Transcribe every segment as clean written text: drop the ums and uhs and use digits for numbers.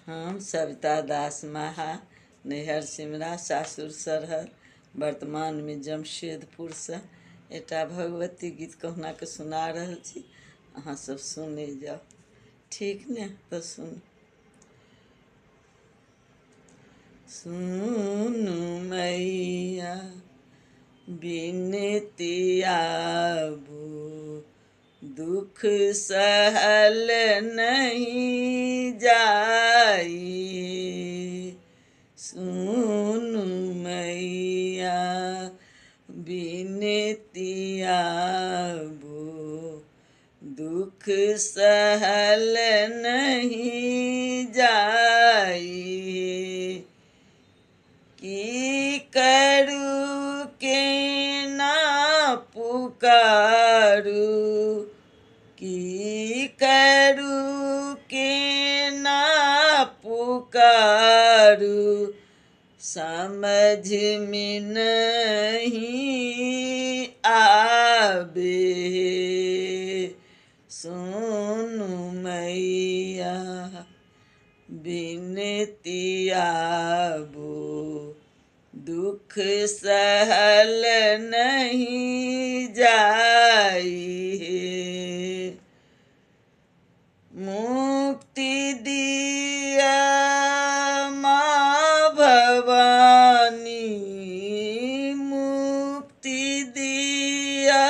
हम सविता दास महा, नैहर सिमरा, सासुर सरहद, वर्तमान में जमशेदपुर से एटा भगवती गीत कहुना के सुना रहल छी। अहाँ सब सुने जाओ, ठीक ने? तो सुनु मैया बिनती आबू, दुख सहल नहीं जाई। सुनु मैया बिनती आबू, दुख सहल नहीं जाई। की करू के ना पुकारू, की करू के ना पुकारू, समझ में नहीं आवे। सुनु मैया बिनती आबू, दुख सहल नहीं जाई। मुक्ति दिया माँ भवानी, मुक्ति दिया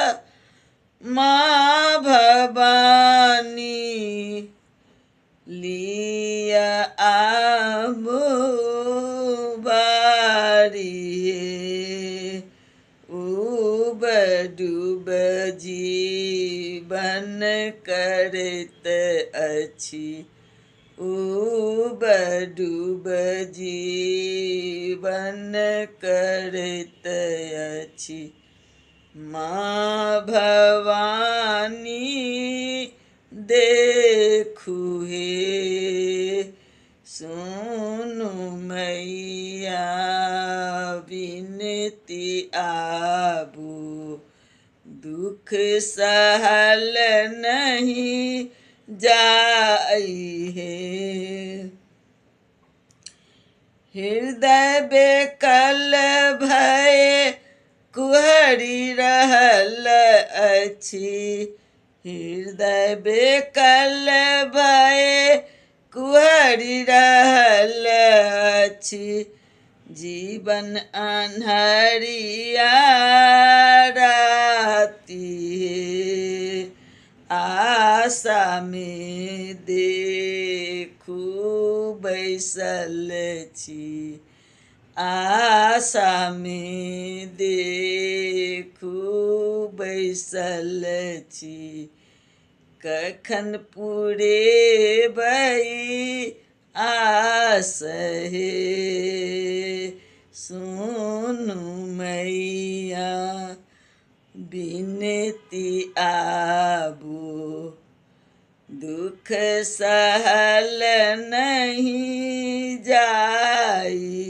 माँ भवानी, लिया आबो बारी। उब डूब जीवन करत अछि, उब डूब जीवन करत अछि, माँ भवानी देखू हे। सुनु मैया बिनती आबू, दुख सहल नहीं जाई है। हृदय बेकल भय कुहरी रहल अछि, हृदय बेकल भय कुहरी रहल अछि, जीवन अन्हरिया राति है। आशा में देखू बैसल छी, आशा में देखू बैसल छी, कखन पूरे भई आस हे। सुनु मैया बिनती आबू, दुख सहल नहीं जाई।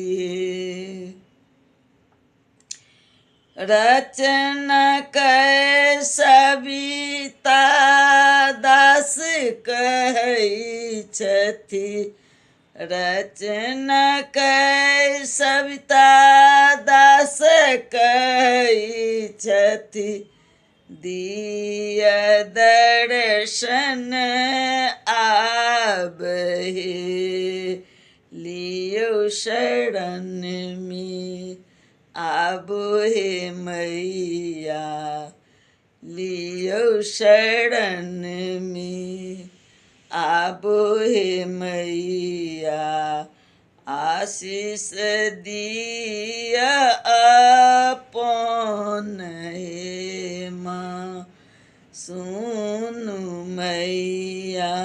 रचना कै सविता दास कहै छथि, रचना कै सविता दास कहै छथि, दिय दर्शन आबहे। लियो शरण में आबो हे मैया, लियो शरण में आबो हे मैया, आशीष दिया अपन हे माँ। सुनु मैया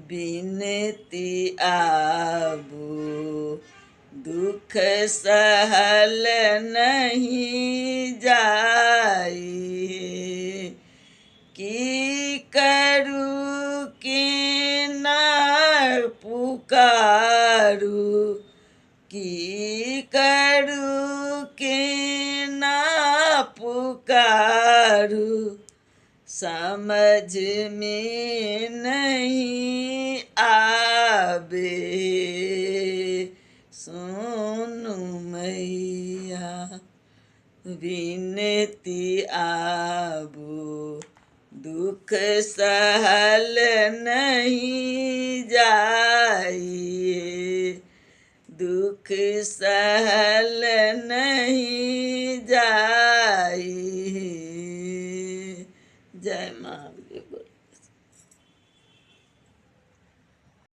बिनती आबू, दुख सहल नहीं जाई। की करू के ना पुकारू, की करू के ना पुकारू, समझ में नहीं आवे। आबे सोनू मैया विनती आबो दुख सहल नहीं जाइए दुख सहल नहीं जाइए